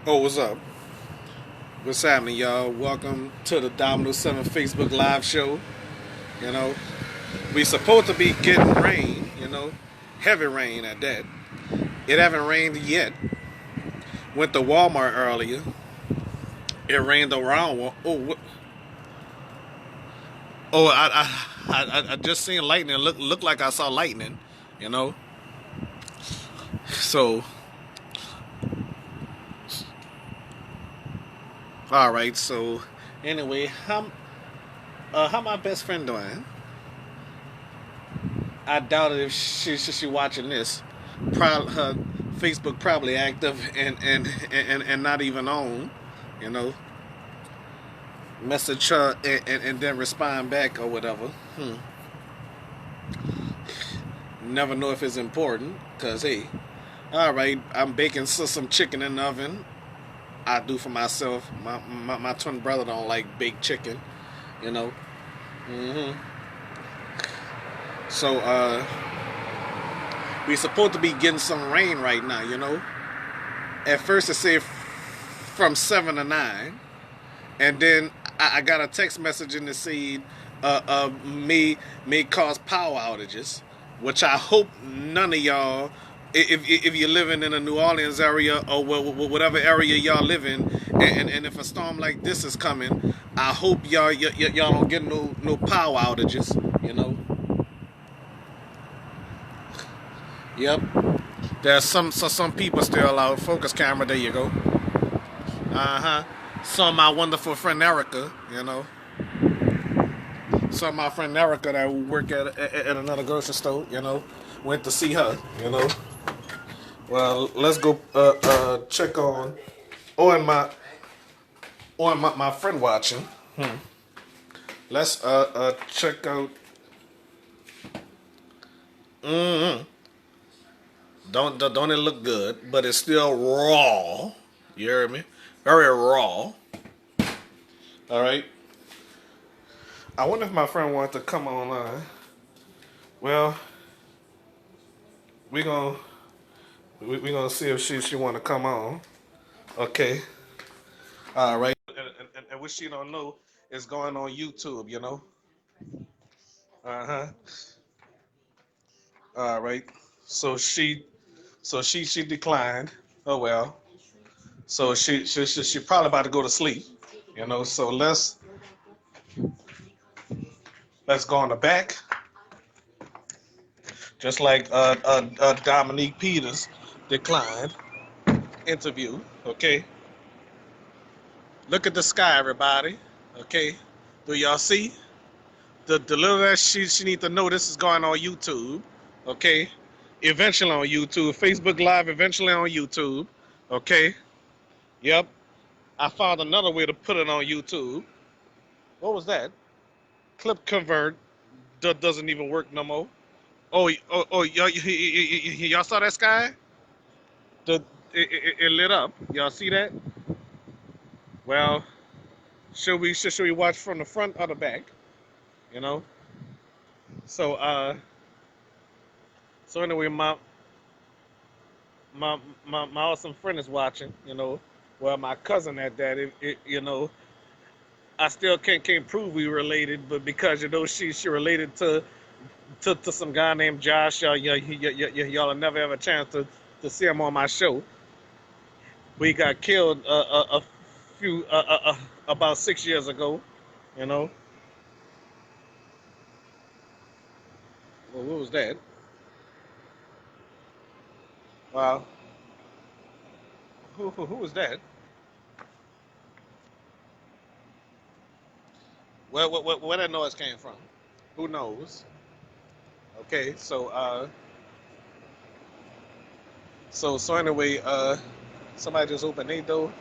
Oh, what's up? What's happening, y'all? Welcome to the Dominoes 7 Facebook Live show. You know, we supposed to be getting rain, heavy rain at that. It haven't rained yet. Went to Walmart earlier. It rained around. Oh, I just seen lightning. Look like I saw lightning, you know. So, all right. So, anyway, how my best friend doing? I doubt it if she watching this. Her Facebook probably active and not even on, you know. Message her and then respond back or whatever. Never know if it's important, cause hey, all right, I'm baking some chicken in the oven. I do for myself. My twin brother don't like baked chicken, you know. hmm So we supposed to be getting some rain right now, you know. At first it said from 7 to 9, and then I got a text message in the seed may cause power outages, which I hope none of y'all, if you're living in a New Orleans area or whatever area y'all live in, and if a storm like this is coming, I hope y'all don't get no power outages, you know. Yep. There's some people still out. Focus camera, there you go. Uh-huh. Saw my wonderful friend Erica, you know. Saw my friend Erica that work at another grocery store, you know. Went to see her, you know. Well, let's go check on my my friend watching. Let's check out. mm don't it look good, but it's still raw. You hear me? Very raw. All right. I wonder if my friend wants to come online. Well, we gonna we gonna see if she want to come on. Okay. All right. And what she don't know is going on YouTube. You know. Uh huh. All right. So she declined. Oh well. So she probably about to go to sleep. You know. So let's go on the back. Just like Dominique Peters declined interview. Okay. Look at the sky, everybody. Okay. Do y'all see? The little that she need to know this is going on YouTube. Okay. Eventually on YouTube. Facebook Live eventually on YouTube. Okay. Yep. I found another way to put it on YouTube. What was that? Clip convert doesn't even work no more. Oh, y'all saw that sky? The it lit up. Y'all see that? Well, should we watch from the front or the back? You know. So anyway, my awesome friend is watching. You know, well my cousin at that. You know, I still can't prove we related, but because you know she related to some guy named Josh. Y'all will never have a chance to see him on my show. We got killed a few about 6 years ago. You know. Well, what was that? Wow. Who was that? Where that noise came from? Who knows? Okay, so anyway, somebody just opened their door,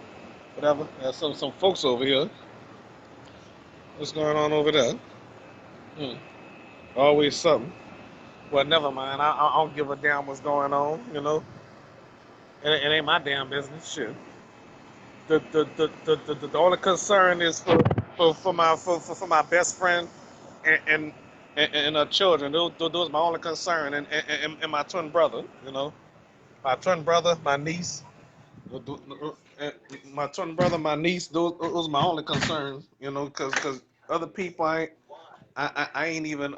whatever. There's some folks over here. What's going on over there? Hmm. Always something. Well, never mind. I don't give a damn what's going on. You know, it ain't my damn business. Shit. The only concern is for my best friend and and her children. Those my only concern, and my twin brother. You know, my twin brother, my niece. My twin brother, my niece, those my only concerns, you know, cause other people I ain't even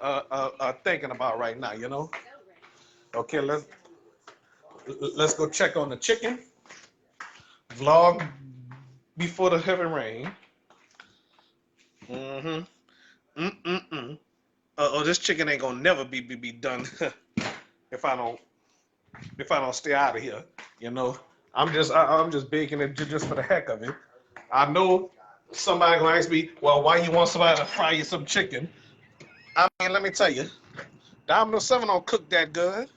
thinking about right now, you know. Okay, let's go check on the chicken vlog before the heavy rain. Mm-hmm. Mm-mm-mm. Oh, this chicken ain't gonna never be done if I don't stay out of here. You know, I'm just baking it just for the heck of it. I know somebody gonna ask me, well, why you want somebody to fry you some chicken? I mean, let me tell you, Domino 7 don't cook that good.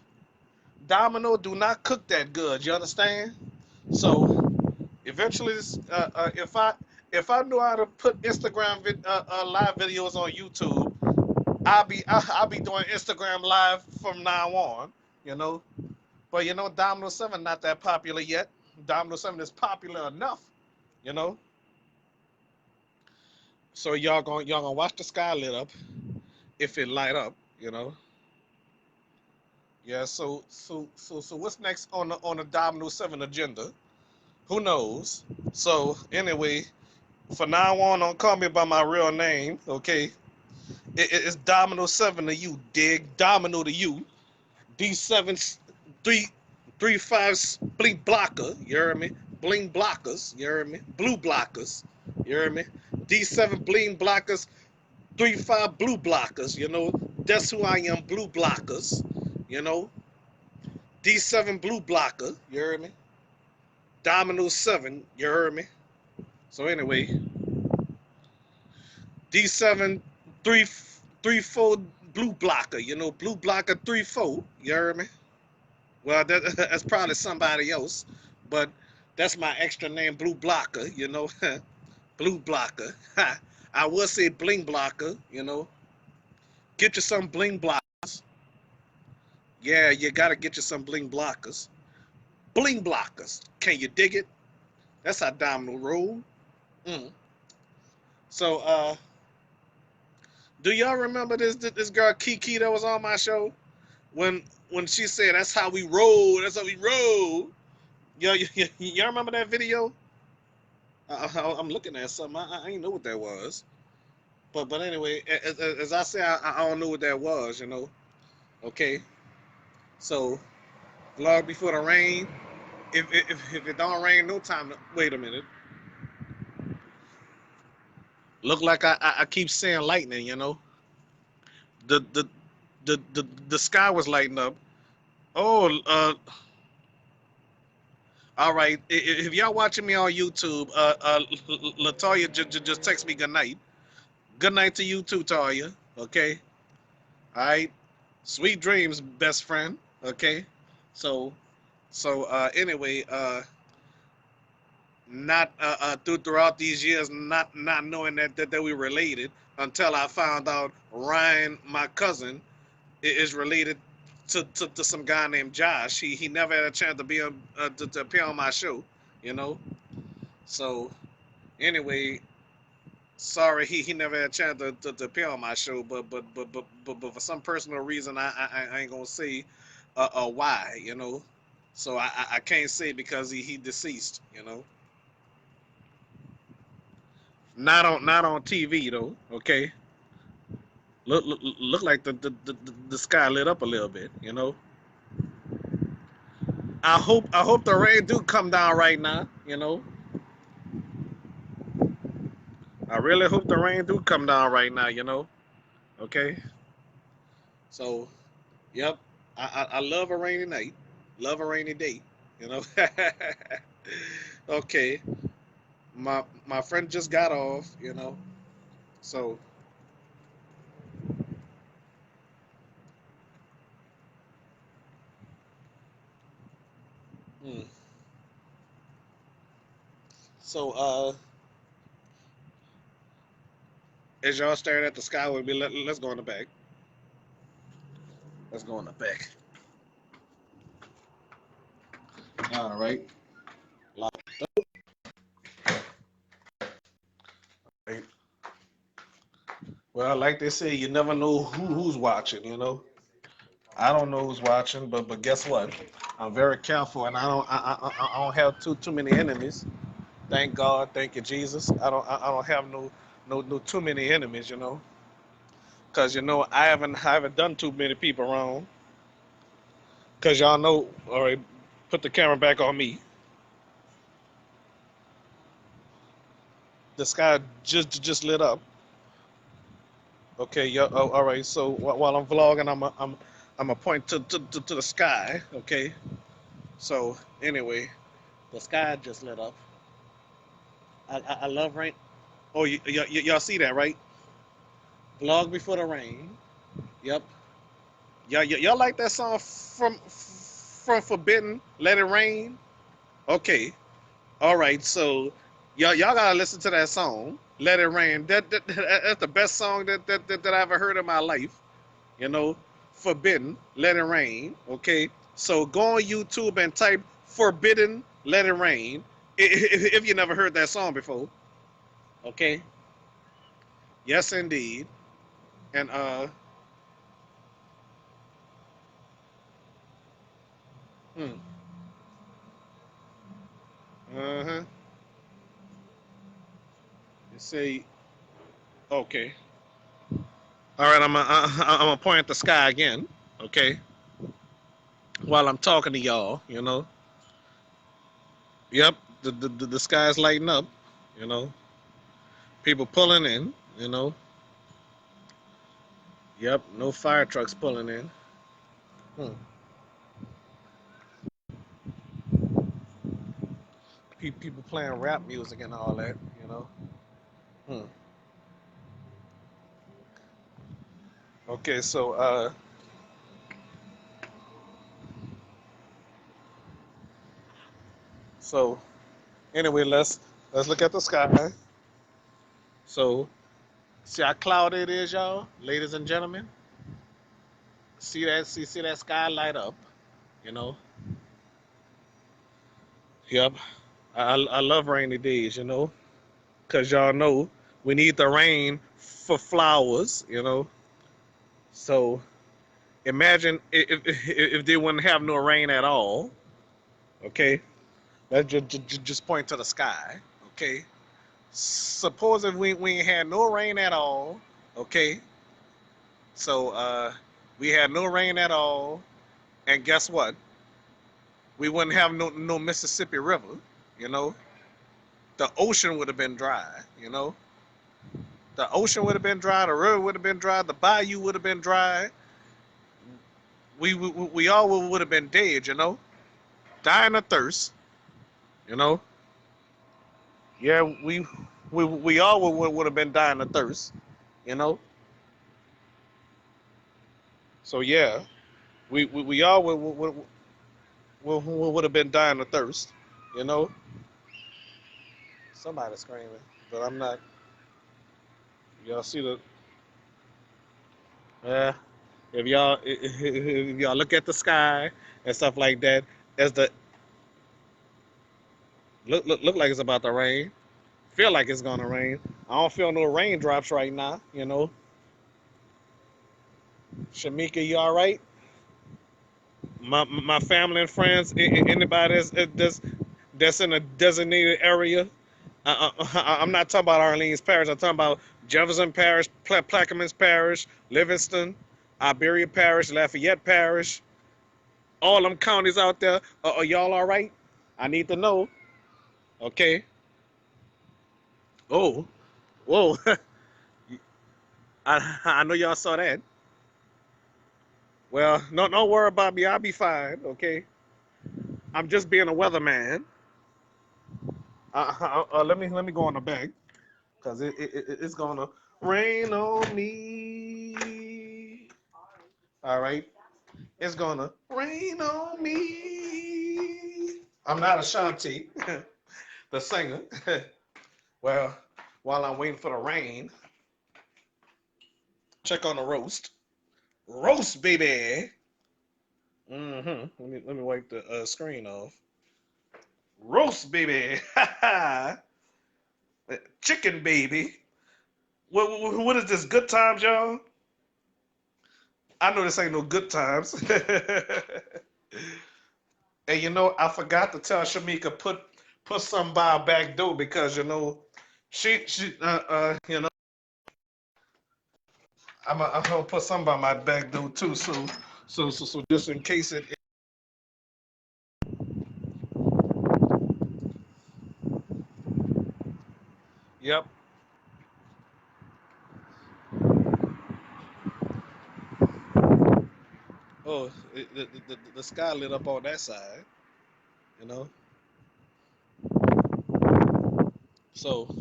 Domino do not cook that good. You understand? So eventually, if I knew how to put Instagram live videos on YouTube, I'll be doing Instagram live from now on. You know, but you know, Domino 7 not that popular yet. Domino 7 is popular enough. You know, so y'all gonna watch the sky lit up if it light up. You know. Yeah. So what's next on the Domino 7 agenda? Who knows? So anyway, for now on, don't call me by my real name, okay? It's Domino 7 to you, dig? Domino to you. D7 335 blink blocker, you hear me? Bling blockers, you hear me? Blue blockers, you hear me? D7 bling blockers, 35 blue blockers, you know? That's who I am, blue blockers, you know? D7 blue blocker, you hear me? Domino 7, you heard me? So anyway, D7 3 4 blue blocker, you know, blue blocker 3 4. You heard me? Well, that's probably somebody else, but that's my extra name, blue blocker. You know, blue blocker. I would say bling blocker. You know, get you some bling blockers. Yeah, you gotta get you some bling blockers. Bling blockers. Can you dig it? That's how Domino roll. Mm. So, do y'all remember this girl Kiki that was on my show? When she said that's how we roll, that's how we roll. Y'all remember that video? I'm looking at something. I ain't know what that was. But anyway, as I say, I don't know what that was. You know. Okay. So vlog before the rain. If it don't rain, no time. Wait a minute. Look like I keep saying lightning. You know. The the the sky was lighting up. Oh, all right. If y'all watching me on YouTube, Latoya just text me good night. Good night to you too, Talia. Okay. All right. Sweet dreams, best friend. Okay. So anyway, not throughout these years, not knowing that we related until I found out Ryan, my cousin, is related to some guy named Josh. He never had a chance to be on to appear on my show, you know. So anyway, sorry he never had a chance to appear on my show, but for some personal reason I ain't gonna say why, you know. So I can't say because he deceased, you know. Not on TV though. Okay, look like the sky lit up a little bit, you know. I hope the rain do come down right now, you know. I really hope the rain do come down right now, you know. Okay, so yep, I love a rainy night, love a rainy day, you know. Okay, my friend just got off, you know. So hmm. so as y'all staring at the sky with me, let's go in the back. Let's go in the back. All right. Right. Well, like they say, you never know who's watching. You know, I don't know who's watching, but guess what? I'm very careful, and I don't have too many enemies. Thank God, thank you Jesus. I don't have no too many enemies, you know, because you know I haven't done too many people wrong. Because y'all know, all right, put the camera back on me. The sky just lit up. Okay, yeah, oh, all right. So while I'm vlogging, I'm a point to the sky. Okay. So anyway, the sky just lit up. I love rain. Oh, y'all see that, right? Vlog before the rain. Yep. Y'all like that song from Forbidden? Let It Rain. Okay. All right. So y'all gotta listen to that song. Let It Rain. That's the best song that I ever heard in my life. You know, Forbidden. Let It Rain. Okay. So go on YouTube and type Forbidden. Let It Rain. If you never heard that song before. Okay. Yes, indeed. And hmm. Uh-huh. You see, okay. All right, I'm gonna point at the sky again, okay? While I'm talking to y'all, you know. Yep, the sky's lighting up, you know. People pulling in, you know. Yep, no fire trucks pulling in. Hmm. People playing rap music and all that, you know. Hmm. Okay, so so anyway, let's look at the sky. So see how cloudy it is, y'all, ladies and gentlemen. See that sky light up, you know. Yep. I love rainy days, you know, because y'all know we need the rain for flowers, you know. So imagine if they wouldn't have no rain at all, okay? Let's just point to the sky, okay? Suppose if we ain't had no rain at all, okay? So we had no rain at all, and guess what? We wouldn't have no Mississippi River, you know. The ocean would have been dry, you know. The ocean would have been dry, the river would have been dry, the bayou would have been dry. We all would have been dead, you know, dying of thirst, you know. Yeah, we all would have been dying of thirst, you know. So yeah, we all would have been dying of thirst, you know. Somebody screaming, but I'm not. Y'all see the? Yeah. If y'all look at the sky and stuff like that, as the look like it's about to rain. Feel like it's gonna rain. I don't feel no raindrops right now. You know, Shamika, you all right? My family and friends, anybody that's in a designated area. I'm not talking about Arlene's Parish. I'm talking about Jefferson Parish, Plaquemines Parish, Livingston, Iberia Parish, Lafayette Parish. All them counties out there. Are y'all all right? I need to know. Okay. Oh, whoa. I know y'all saw that. Well, no, don't worry about me. I'll be fine. Okay. I'm just being a weatherman. Let me go on the back because it's gonna rain on me. All right. It's gonna rain on me. I'm not Ashanti, the singer. Well, while I'm waiting for the rain, check on the roast. Roast, baby. Let me wipe the screen off. Roast, baby. Chicken, baby. What is this? Good times, y'all? I know this ain't no good times. And I forgot to tell Shamika put some by her back door because she I'm gonna put some by my back door too. So just in case it. Yep. Oh, the sky lit up on that side. You know. So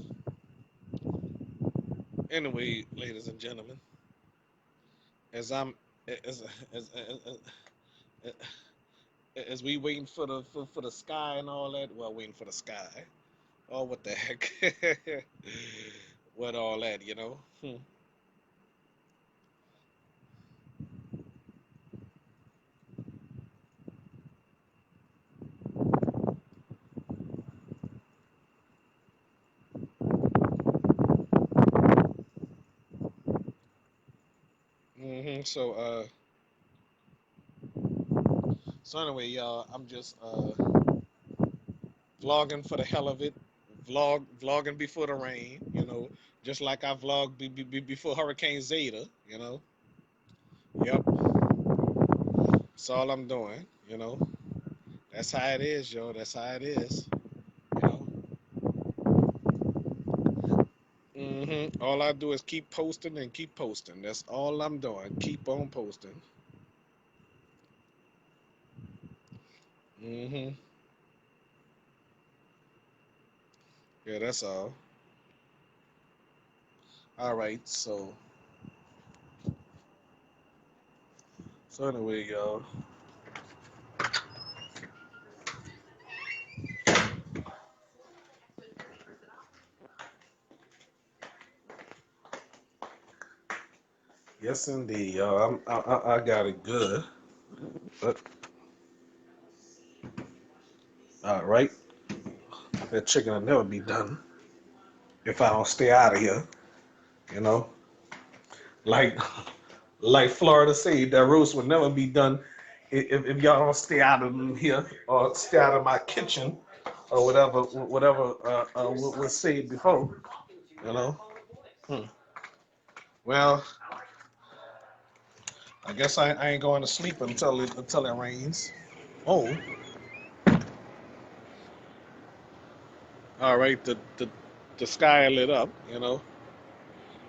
anyway, ladies and gentlemen, as I'm as as as, as, as we waiting for the sky and all that. Well, waiting for the sky. Oh, what the heck? What all that? So anyway, y'all, I'm just vlogging for the hell of it. Vlogging before the rain. Just like I vlogged before Hurricane Zeta. Yep, that's all I'm doing. That's how it is, yo. That's how it is. You know. All I do is keep posting and keep posting. That's all I'm doing. Keep on posting. hmm Yeah, that's all. All right. So anyway, y'all. Yes, indeed, y'all. I got it good. But all right, that chicken will never be done if I don't stay out of here. You know, like like Florida said, that roast will never be done if y'all don't stay out of here or stay out of my kitchen or whatever was said before. You know. Hmm. Well, I guess I ain't going to sleep until it rains. Oh, all right. The sky lit up.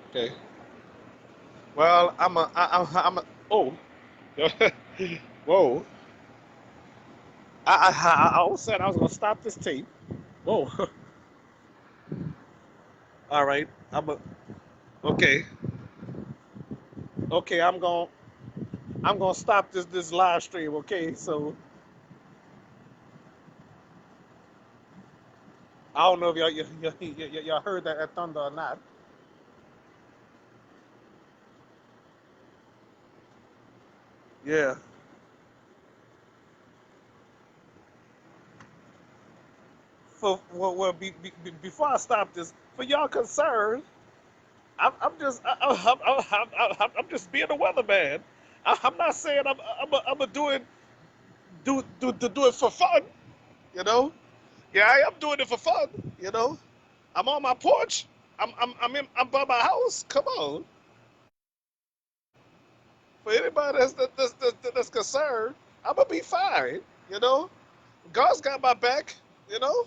Okay. Well, I'm a. Oh, whoa. I almost said I was gonna stop this tape. Whoa. All right. Okay. Okay. I'm gonna stop this live stream. Okay. So I don't know if y'all heard that thunder or not. Yeah. Well, before I stop this, for y'all concerned, I'm just I'm just being a weatherman. I'm not saying I'm a do it for fun. You know. Yeah, I am doing it for fun. You know. I'm on my porch. I'm by my house. Come on. For anybody that's concerned, I'm gonna be fine. You know. God's got my back. You know.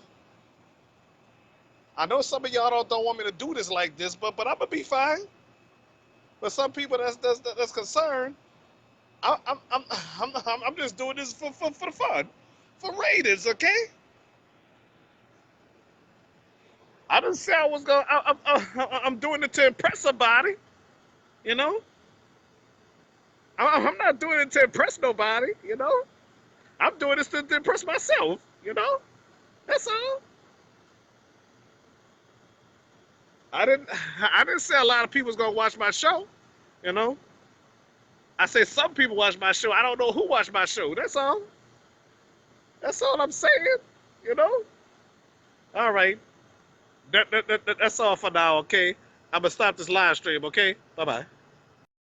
I know some of y'all don't want me to do this like this, but I'm gonna be fine. But some people that's concerned, I, I'm just doing this for the fun, for ratings, okay? I didn't say I was gonna. I'm doing it to impress somebody, you know. I'm not doing it to impress nobody, you know. I'm doing this to impress myself, you know. That's all. I didn't. I didn't say a lot of people's gonna watch my show, you know. I say some people watch my show. I don't know who watched my show. That's all. That's all I'm saying, you know. All right. That's all for now, okay? I'm gonna stop this live stream, okay? Bye bye.